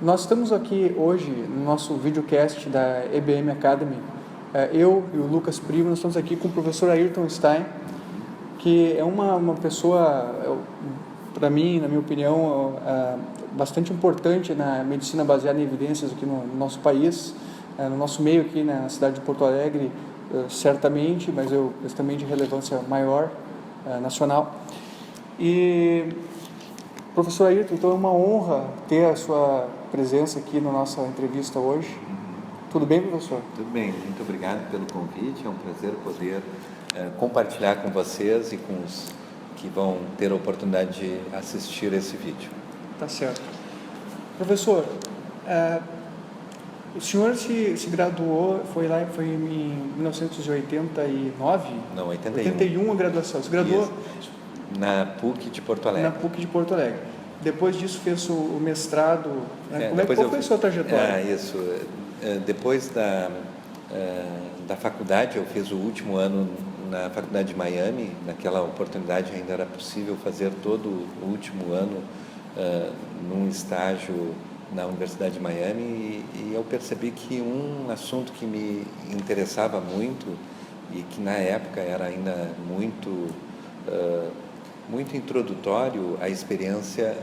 Nós estamos aqui hoje no nosso videocast da EBM Academy. Eu e o Lucas Primo, nós estamos aqui com o professor Ayrton Stein, que é uma pessoa, para mim, na minha opinião, bastante importante na medicina baseada em evidências aqui no nosso país, no nosso meio aqui na cidade de Porto Alegre, certamente, mas também de relevância maior, nacional. E, professor Ayrton, então é uma honra ter a sua presença aqui na nossa entrevista hoje. Tudo bem, professor? Tudo bem, muito obrigado pelo convite, é um prazer poder compartilhar com vocês e com os que vão ter a oportunidade de assistir esse vídeo. Tá certo. Professor, o senhor se graduou, foi em 1989? Não, 81. 81 a graduação. Se graduou? Isso. Na PUC de Porto Alegre. Na PUC de Porto Alegre. Depois disso fez o mestrado. Qual foi a sua trajetória? Isso. Depois da faculdade, eu fiz o último ano na Faculdade de Miami. Naquela oportunidade ainda era possível fazer todo o último ano num estágio na Universidade de Miami, e eu percebi que um assunto que me interessava muito e que na época era ainda muito introdutório à experiência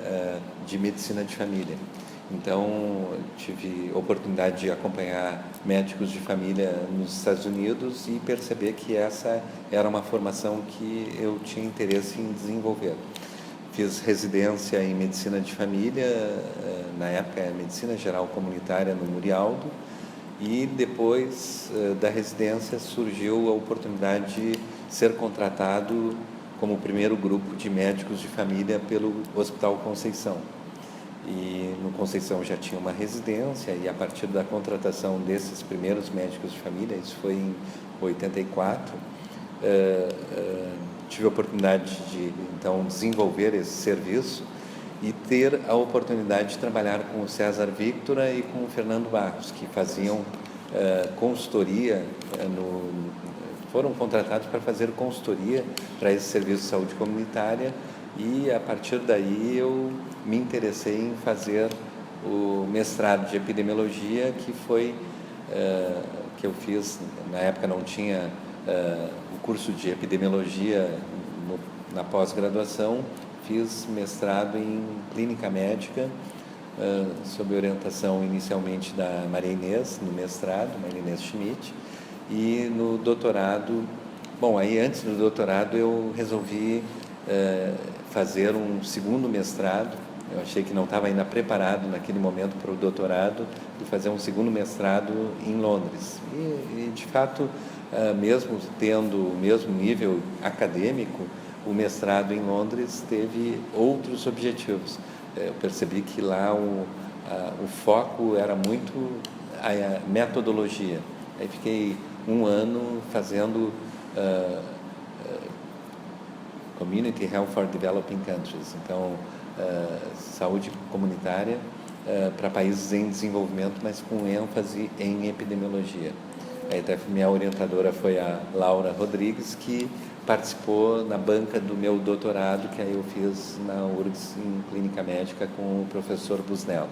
de medicina de família. Então, tive oportunidade de acompanhar médicos de família nos Estados Unidos e perceber que essa era uma formação que eu tinha interesse em desenvolver. Fiz residência em medicina de família, na época medicina geral comunitária no Murialdo, e depois da residência surgiu a oportunidade de ser contratado como o primeiro grupo de médicos de família pelo Hospital Conceição. E no Conceição já tinha uma residência, e a partir da contratação desses primeiros médicos de família, isso foi em 84, tive a oportunidade de então desenvolver esse serviço e ter a oportunidade de trabalhar com o César Victora e com o Fernando Barros, que faziam consultoria, foram contratados para fazer consultoria para esse serviço de saúde comunitária, e a partir daí eu me interessei em fazer o mestrado de epidemiologia, que foi que eu fiz. Na época não tinha o curso de epidemiologia na pós-graduação. Fiz mestrado em clínica médica, sob orientação inicialmente da Maria Inês, no mestrado, Maria Inês Schmidt, e no doutorado, aí antes do doutorado eu resolvi fazer um segundo mestrado. Eu achei que não estava ainda preparado naquele momento para o doutorado, e fazer um segundo mestrado em Londres. E de fato, mesmo tendo o mesmo nível acadêmico, o mestrado em Londres teve outros objetivos. Eu percebi que lá o foco era muito a metodologia. Aí fiquei um ano fazendo Community Health for Developing Countries, então saúde comunitária para países em desenvolvimento, mas com ênfase em epidemiologia. Aí até minha orientadora foi a Laura Rodrigues, que participou na banca do meu doutorado, que aí eu fiz na URGS em clínica médica com o professor Busnello.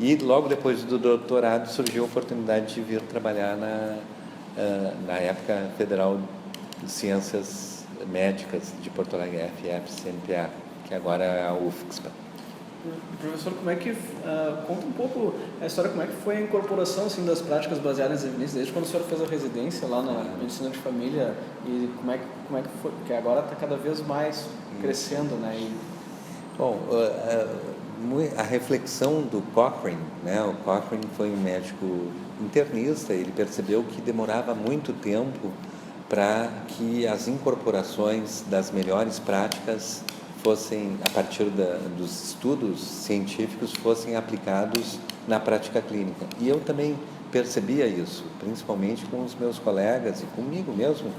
E logo depois do doutorado surgiu a oportunidade de vir trabalhar na época Federal de Ciências Médicas de Porto Alegre, FF-CNPA, que agora é a UFSPA. Professor, como é que conta um pouco a história, como é que foi a incorporação assim, das práticas baseadas em evidências, desde quando o senhor fez a residência lá na medicina de família, e como é que foi, porque agora está cada vez mais crescendo, né? Bom, a reflexão do Cochrane, né? O Cochrane foi um médico internista. Ele percebeu que demorava muito tempo para que as incorporações das melhores práticas fossem, a partir dos estudos científicos, fossem aplicados na prática clínica. E eu também percebia isso, principalmente com os meus colegas e comigo mesmo,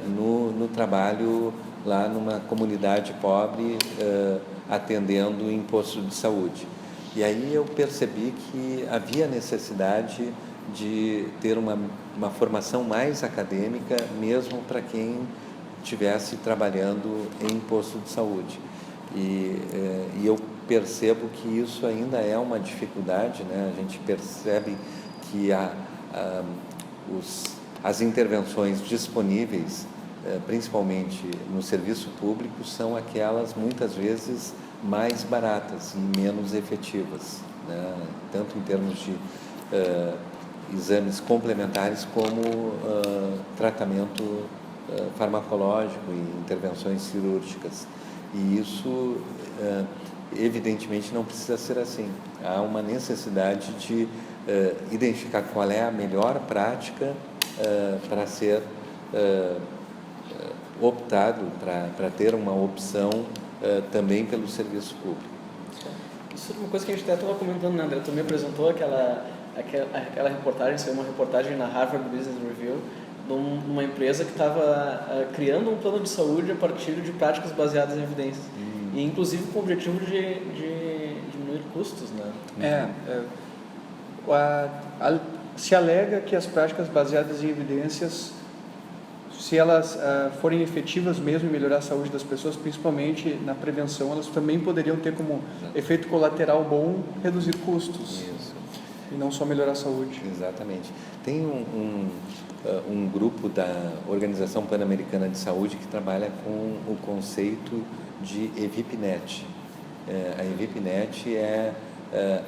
no trabalho lá numa comunidade pobre, atendendo em posto de saúde. E aí eu percebi que havia necessidade de ter uma formação mais acadêmica, mesmo para quem estivesse trabalhando em posto de saúde. E eu percebo que isso ainda é uma dificuldade, né? A gente percebe que as intervenções disponíveis, principalmente no serviço público, são aquelas muitas vezes mais baratas e menos efetivas, né? Tanto em termos de exames complementares como tratamento farmacológico e intervenções cirúrgicas. E isso, evidentemente, não precisa ser assim. Há uma necessidade de identificar qual é a melhor prática para ser optado, para ter uma opção também pelo serviço público. Isso é uma coisa que a gente até estava comentando, né, André? Tu me apresentou aquela reportagem, isso é uma reportagem na Harvard Business Review, de uma empresa que estava criando um plano de saúde a partir de práticas baseadas em evidências. E inclusive com o objetivo de diminuir custos, né? Se alega que as práticas baseadas em evidências, se elas forem efetivas mesmo em melhorar a saúde das pessoas, principalmente na prevenção, elas também poderiam ter como efeito colateral bom reduzir custos. Isso. E não só melhorar a saúde. Exatamente. Tem um grupo da Organização Pan-Americana de Saúde que trabalha com o conceito de EVIPNet. A EVIPNet é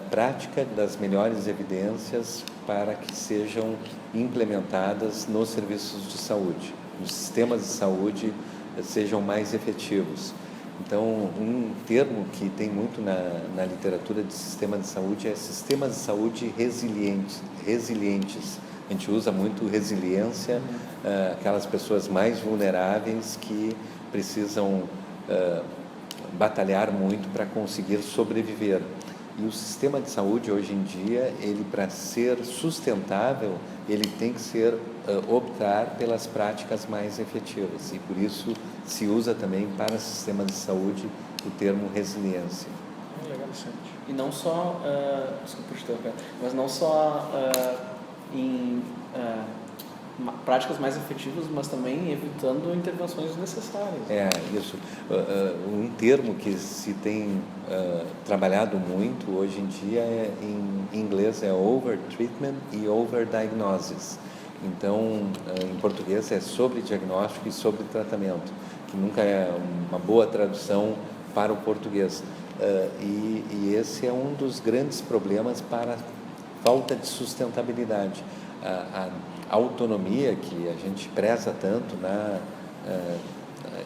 prática das melhores evidências para que sejam implementadas nos serviços de saúde, nos sistemas de saúde sejam mais efetivos. Então, um termo que tem muito na literatura de sistema de saúde é sistemas de saúde resilientes. A gente usa muito resiliência, aquelas pessoas mais vulneráveis que precisam batalhar muito para conseguir sobreviver. E o sistema de saúde, hoje em dia, ele para ser sustentável, ele tem que optar pelas práticas mais efetivas. E por isso se usa também para sistemas de saúde o termo resiliência. Legal, e não só, desculpa, mas não só em práticas mais efetivas, mas também evitando intervenções desnecessárias. Isso. Um termo que se tem trabalhado muito hoje em dia em inglês é over-treatment e over-diagnosis. Então, em português é sobre diagnóstico e sobre tratamento, que nunca é uma boa tradução para o português. E esse é um dos grandes problemas para a falta de sustentabilidade. A autonomia que a gente preza tanto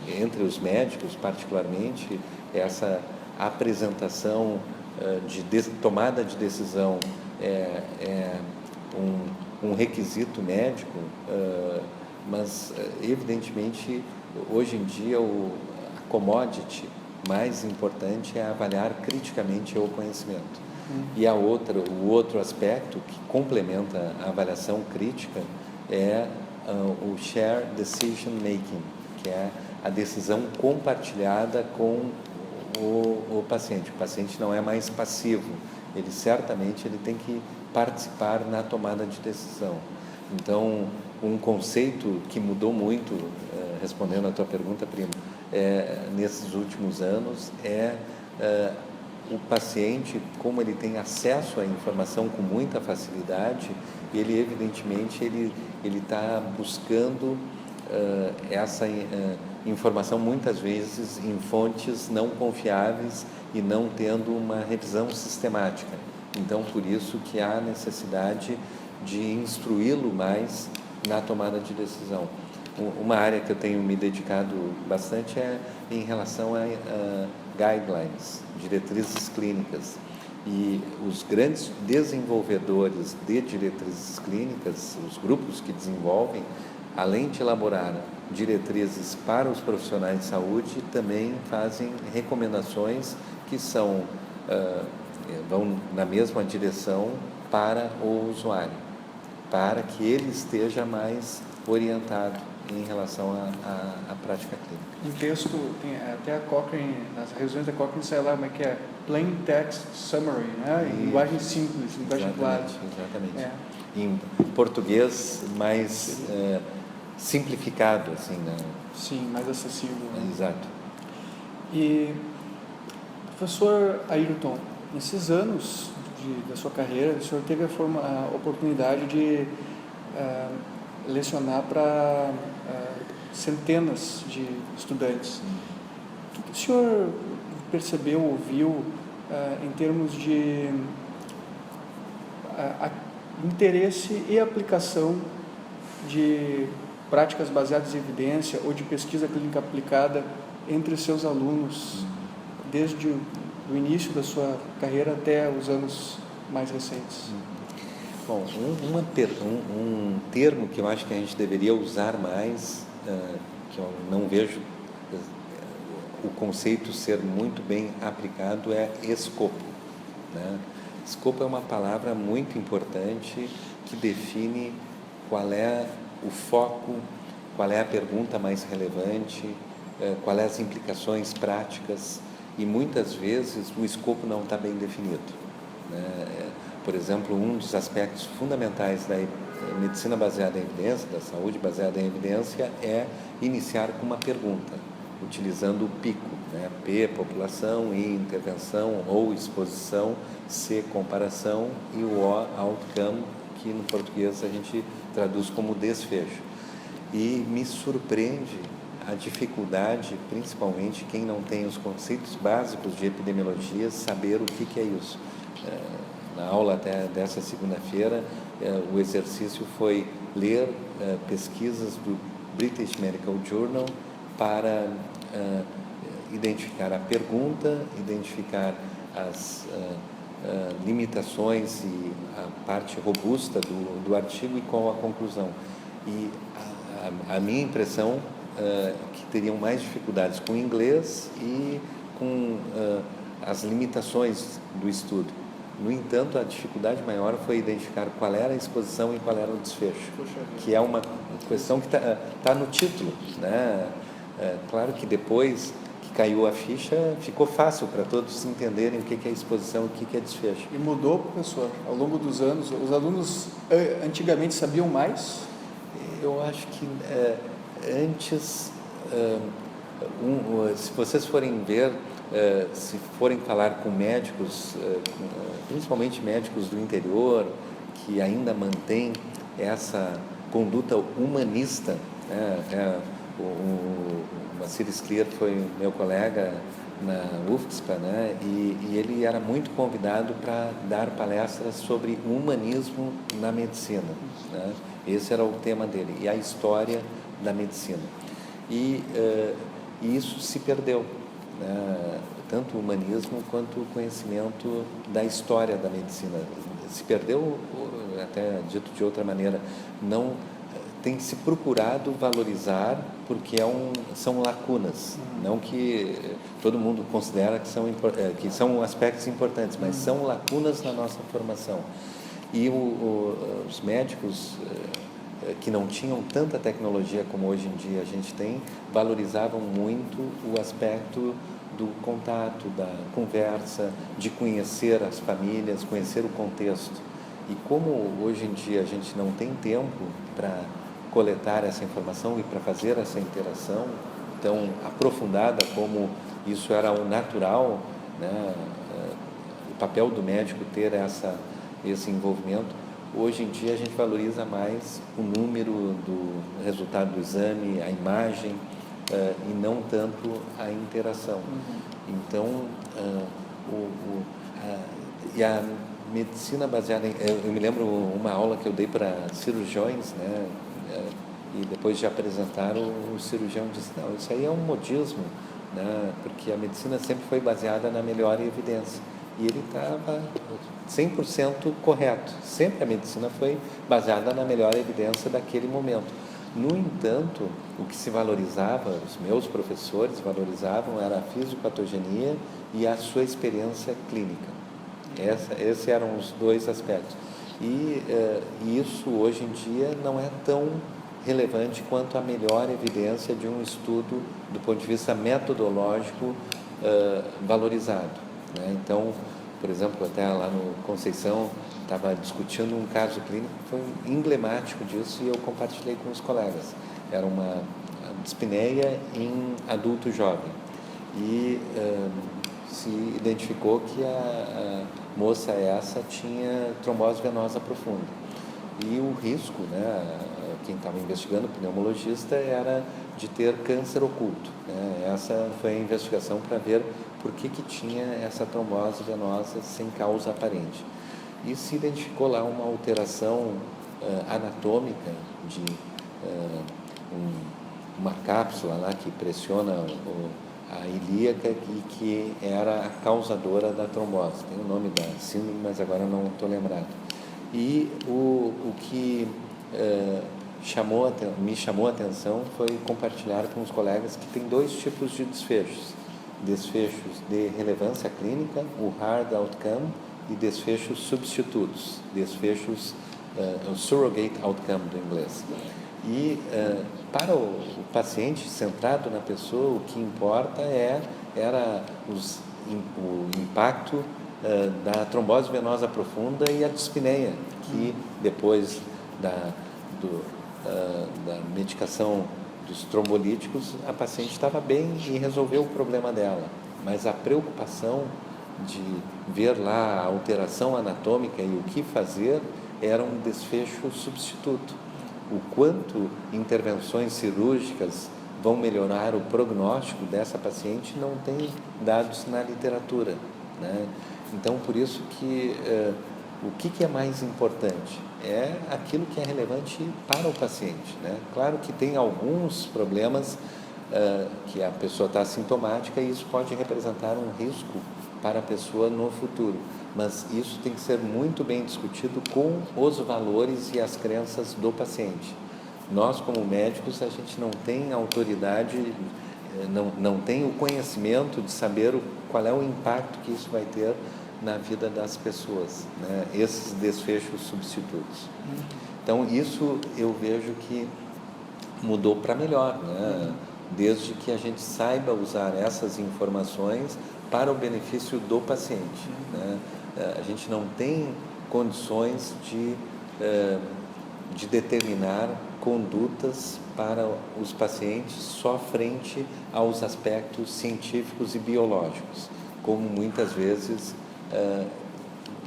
entre os médicos, particularmente, essa apresentação de tomada de decisão é um requisito médico, mas evidentemente hoje em dia a commodity mais importante é avaliar criticamente o conhecimento. E o outro aspecto que complementa a avaliação crítica é o Shared Decision Making, que é a decisão compartilhada com o paciente. O paciente não é mais passivo, ele certamente tem que participar na tomada de decisão. Então, um conceito que mudou muito, respondendo à tua pergunta, primo, nesses últimos anos o paciente, como ele tem acesso à informação com muita facilidade, ele evidentemente ele está buscando essa informação muitas vezes em fontes não confiáveis e não tendo uma revisão sistemática. Então, por isso que há necessidade de instruí-lo mais na tomada de decisão. Uma área que eu tenho me dedicado bastante é em relação a guidelines, diretrizes clínicas. E os grandes desenvolvedores de diretrizes clínicas, os grupos que desenvolvem, além de elaborar diretrizes para os profissionais de saúde, também fazem recomendações que vão na mesma direção para o usuário, para que ele esteja mais orientado em relação à prática clínica. Em texto, tem até a Cochrane, nas revisões da Cochrane sai lá como é que é plain text summary, né? Em linguagem simples, linguagem clara. Exatamente. Em português mais simplificado, assim, né? Sim, mais acessível. Né? Exato. E Professor Ayrton, nesses anos da sua carreira, o senhor teve a oportunidade de lecionar para centenas de estudantes. O que o senhor percebeu, ouviu em termos de interesse e aplicação de práticas baseadas em evidência ou de pesquisa clínica aplicada entre os seus alunos, desde o início da sua carreira até os anos mais recentes? Bom, um termo que eu acho que a gente deveria usar mais, que eu não vejo o conceito ser muito bem aplicado, é escopo, né? Escopo é uma palavra muito importante que define qual é o foco, qual é a pergunta mais relevante, quais as implicações práticas, e muitas vezes o escopo não está bem definido, né? Por exemplo, um dos aspectos fundamentais da medicina baseada em evidência, da saúde baseada em evidência, é iniciar com uma pergunta, utilizando o PICO, né? P, população, I, intervenção, ou exposição, C, comparação, e o O, outcome, que no português a gente traduz como desfecho. E me surpreende a dificuldade, principalmente quem não tem os conceitos básicos de epidemiologia, saber o que é isso. Na aula até dessa segunda-feira, o exercício foi ler pesquisas do British Medical Journal para identificar a pergunta, identificar as limitações e a parte robusta do artigo e qual a conclusão. E a minha impressão é que teriam mais dificuldades com o inglês e com as limitações do estudo. No entanto, a dificuldade maior foi identificar qual era a exposição e qual era o desfecho, que é uma questão que tá no título, né? Claro que depois que caiu a ficha, ficou fácil para todos entenderem o que é exposição e o que é desfecho. E mudou, professor, ao longo dos anos? Os alunos antigamente sabiam mais? Eu acho que antes, se vocês forem ver, se forem falar com médicos, principalmente médicos do interior, que ainda mantêm essa conduta humanista, né? O Maciris Clear foi meu colega na UFSPA, né? E ele era muito convidado para dar palestras sobre o humanismo na medicina, né? Esse era o tema dele, e a história da medicina. E isso se perdeu, né? Tanto o humanismo quanto o conhecimento da história da medicina. Se perdeu, até dito de outra maneira, não tem se procurado valorizar porque são lacunas, não que todo mundo considera que são aspectos importantes, mas são lacunas na nossa formação. E os médicos que não tinham tanta tecnologia como hoje em dia a gente tem, valorizavam muito o aspecto do contato, da conversa, de conhecer as famílias, conhecer o contexto. E como hoje em dia a gente não tem tempo para coletar essa informação e para fazer essa interação tão aprofundada como isso era o natural, né? O papel do médico ter esse envolvimento, hoje em dia a gente valoriza mais o número do resultado do exame, a imagem, e não tanto a interação. Então, e a medicina baseada em... Eu me lembro uma aula que eu dei para cirurgiões, né? E depois de apresentar, o cirurgião disse, não, isso aí é um modismo, né? Porque a medicina sempre foi baseada na melhor evidência. E ele estava 100% correto. Sempre a medicina foi baseada na melhor evidência daquele momento. No entanto, o que se valorizava, os meus professores valorizavam, era a fisiopatogenia e a sua experiência clínica. Esses eram os dois aspectos. E isso, hoje em dia, não é tão relevante quanto a melhor evidência de um estudo do ponto de vista metodológico valorizado, né? Então, por exemplo, até lá no Conceição, estava discutindo um caso clínico que foi emblemático disso e eu compartilhei com os colegas. Era uma dispneia em adulto jovem. E se identificou que a moça essa tinha trombose venosa profunda. E o risco, né, quem estava investigando, o pneumologista, era de ter câncer oculto, né? Essa foi a investigação para ver por que tinha essa trombose venosa sem causa aparente. E se identificou lá uma alteração anatômica de uma cápsula lá que pressiona a ilíaca e que era a causadora da trombose. Tem o nome da síndrome, mas agora não estou lembrado. E o que me chamou a atenção foi compartilhar com os colegas que tem 2 tipos de desfechos. Desfechos de relevância clínica, o hard outcome, e desfechos substitutos, desfechos surrogate outcome do inglês. E para o paciente, centrado na pessoa, o que importa era o impacto da trombose venosa profunda e a dispneia, que depois da medicação dos trombolíticos, a paciente estava bem e resolveu o problema dela. Mas a preocupação de ver lá a alteração anatômica e o que fazer era um desfecho substituto. O quanto intervenções cirúrgicas vão melhorar o prognóstico dessa paciente não tem dados na literatura, né? Então, por isso que o que é mais importante? É aquilo que é relevante para o paciente, né? Claro que tem alguns problemas que a pessoa está assintomática e isso pode representar um risco para a pessoa no futuro, mas isso tem que ser muito bem discutido com os valores e as crenças do paciente. Nós, como médicos, a gente não tem autoridade, não tem o conhecimento de saber qual é o impacto que isso vai ter na vida das pessoas, né? Esses desfechos substitutos. Então, isso eu vejo que mudou para melhor, né? Desde que a gente saiba usar essas informações para o benefício do paciente, né? A gente não tem condições de determinar condutas para os pacientes só frente aos aspectos científicos e biológicos, como muitas vezes,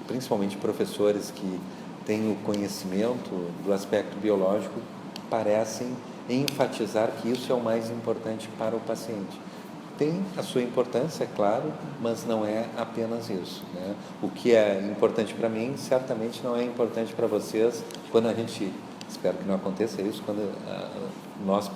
principalmente professores que têm o conhecimento do aspecto biológico, parecem enfatizar que isso é o mais importante para o paciente. Tem a sua importância, é claro, mas não é apenas isso, né? O que é importante para mim, certamente não é importante para vocês, quando a gente, espero que não aconteça isso, quando nós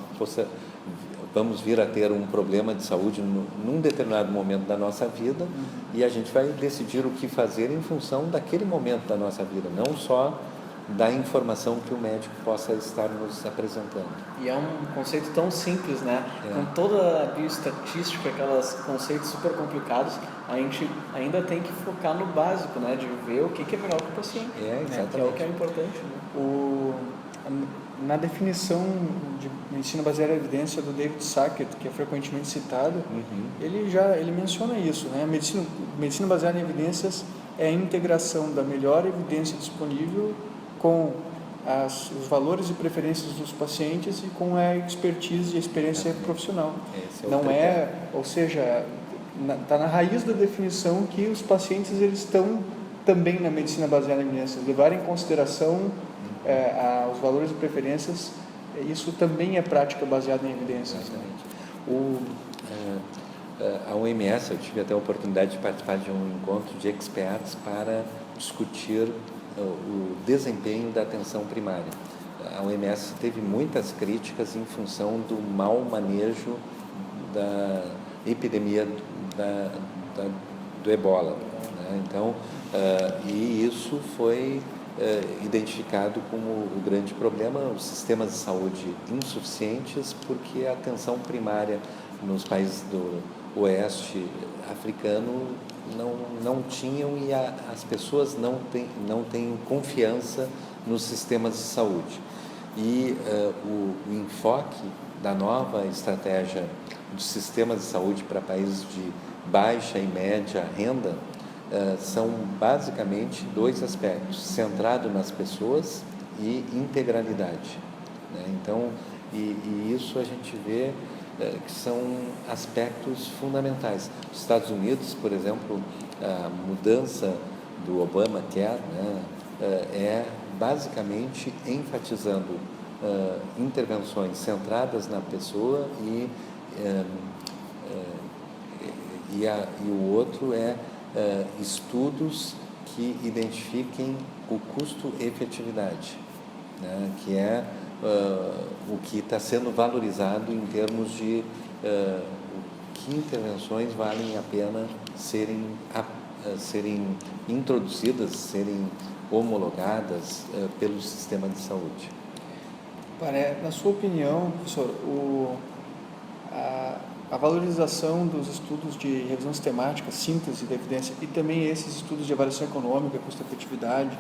vamos vir a ter um problema de saúde num determinado momento da nossa vida, e a gente vai decidir o que fazer em função daquele momento da nossa vida, não só da informação que o médico possa estar nos apresentando. E é um conceito tão simples, né? Com toda a bioestatística, aqueles conceitos super complicados, a gente ainda tem que focar no básico, né? De ver o que é melhor para o paciente. Exatamente. Que é o que é importante, né? Na definição de medicina baseada em evidência do David Sackett, que é frequentemente citado, ele menciona isso, né? Medicina baseada em evidências é a integração da melhor evidência disponível com os valores e preferências dos pacientes e com a expertise e a experiência profissional. Ou seja, está na raiz da definição que os pacientes eles estão também na medicina baseada em evidências, levar em consideração os valores e preferências, isso também é prática baseada em evidências. Exatamente. A OMS, eu tive até a oportunidade de participar de um encontro de experts para discutir o desempenho da atenção primária. A OMS teve muitas críticas em função do mau manejo da epidemia do ebola, né? Então, e isso foi identificado como o grande problema, os sistemas de saúde insuficientes, porque a atenção primária nos países do oeste africano não tinham, e as pessoas não têm confiança nos sistemas de saúde. E o enfoque da nova estratégia dos sistemas de saúde para países de baixa e média renda são basicamente 2 aspectos: centrado nas pessoas e integralidade, né? Então, e isso a gente vê que são aspectos fundamentais. Os Estados Unidos, por exemplo, a mudança do Obamacare, né, é basicamente enfatizando intervenções centradas na pessoa e o outro é estudos que identifiquem o custo-efetividade, né, que é o que está sendo valorizado em termos de que intervenções valem a pena serem introduzidas, serem homologadas pelo sistema de saúde. Na sua opinião, professor, a valorização dos estudos de revisão sistemática, síntese da evidência e também esses estudos de avaliação econômica, custo-efetividade,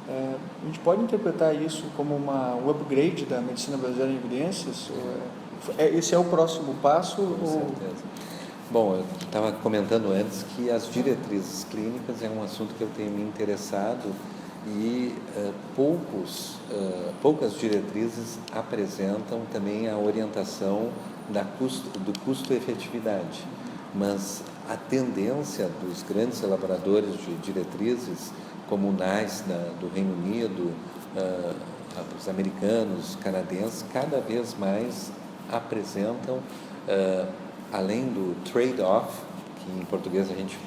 a gente pode interpretar isso como um upgrade da medicina baseada em evidências? Esse é o próximo passo? Com certeza. Bom, eu estava comentando antes que as diretrizes clínicas é um assunto que eu tenho me interessado e poucas diretrizes apresentam também a orientação do custo-efetividade, mas a tendência dos grandes elaboradores de diretrizes, como o NICE do Reino Unido, os americanos, canadenses, cada vez mais apresentam, além do trade-off, que em português a gente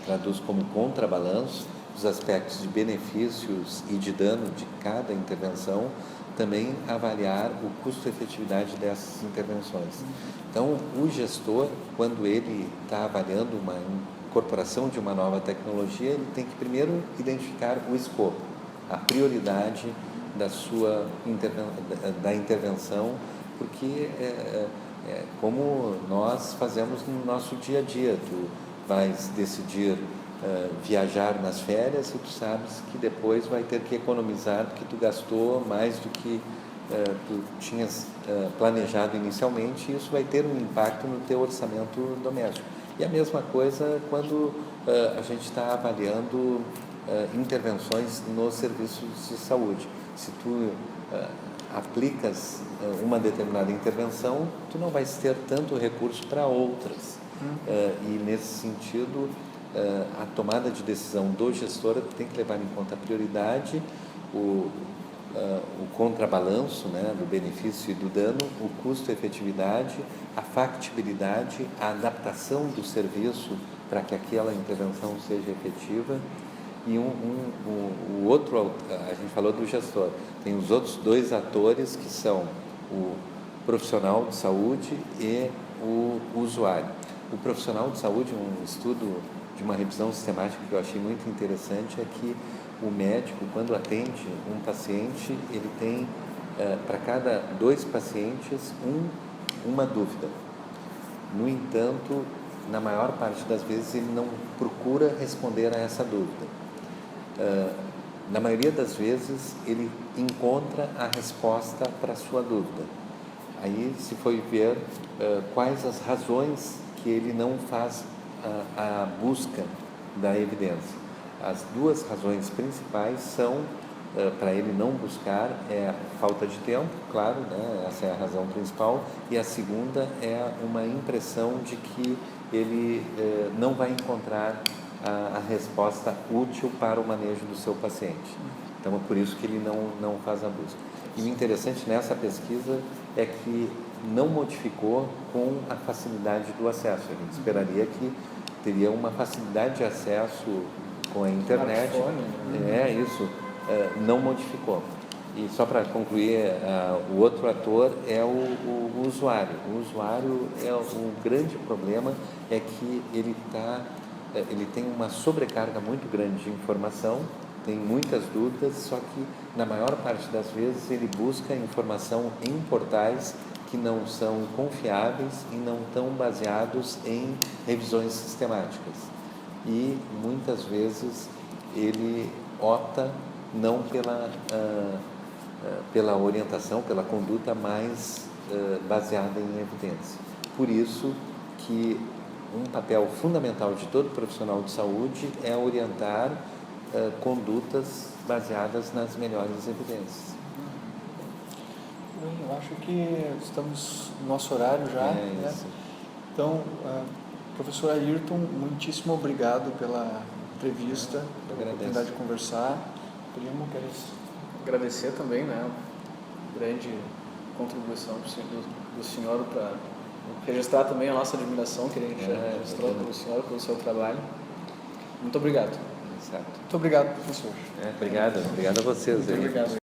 traduz como contrabalanço, os aspectos de benefícios e de dano de cada intervenção, também avaliar o custo-efetividade dessas intervenções. Então, o gestor, quando ele está avaliando uma incorporação de uma nova tecnologia, ele tem que primeiro identificar o escopo, a prioridade da intervenção, porque como nós fazemos no nosso dia a dia. Tu vais decidir viajar nas férias e tu sabes que depois vai ter que economizar porque tu gastou mais do que tu tinhas planejado inicialmente, e isso vai ter um impacto no teu orçamento doméstico. E a mesma coisa quando a gente está avaliando intervenções nos serviços de saúde. Se tu aplicas uma determinada intervenção, tu não vais ter tanto recurso para outras. E nesse sentido, a tomada de decisão do gestor tem que levar em conta a prioridade, o contrabalanço, né, do benefício e do dano, o custo-efetividade, a factibilidade, a adaptação do serviço para que aquela intervenção seja efetiva. E o outro, a gente falou do gestor, tem os outros dois atores que são o profissional de saúde e o usuário. O profissional de saúde, um estudo de uma revisão sistemática que eu achei muito interessante, é que o médico, quando atende um paciente, ele tem, para cada 2 pacientes, uma dúvida. No entanto, na maior parte das vezes, ele não procura responder a essa dúvida. Na maioria das vezes, ele encontra a resposta para a sua dúvida. Aí se foi ver quais as razões que ele não faz a busca da evidência. As 2 razões principais são, para ele não buscar, é a falta de tempo, claro, né? Essa é a razão principal, e a segunda é uma impressão de que ele não vai encontrar a resposta útil para o manejo do seu paciente. Então, é por isso que ele não faz a busca. E o interessante nessa pesquisa é que não modificou com a facilidade do acesso. A gente esperaria que teria uma facilidade de acesso com a internet. Isso não modificou. E só para concluir, o outro ator é o usuário. O usuário, o grande problema é que ele tem uma sobrecarga muito grande de informação, tem muitas dúvidas, só que na maior parte das vezes ele busca informação em portais que não são confiáveis e não estão baseados em revisões sistemáticas. E muitas vezes ele opta não pela orientação, pela conduta mais baseada em evidência. Por isso que um papel fundamental de todo profissional de saúde é orientar condutas baseadas nas melhores evidências. Bem, eu acho que estamos no nosso horário já. Né? Isso. Então, professor Ayrton, muitíssimo obrigado pela entrevista, pela oportunidade de conversar. Primo, queres Agradecer também, né, a grande contribuição do senhor para registrar também a nossa admiração que a gente já registrou pelo senhor, pelo seu trabalho. Muito obrigado. Certo. Muito obrigado, professor. Obrigado a vocês. Muito obrigado.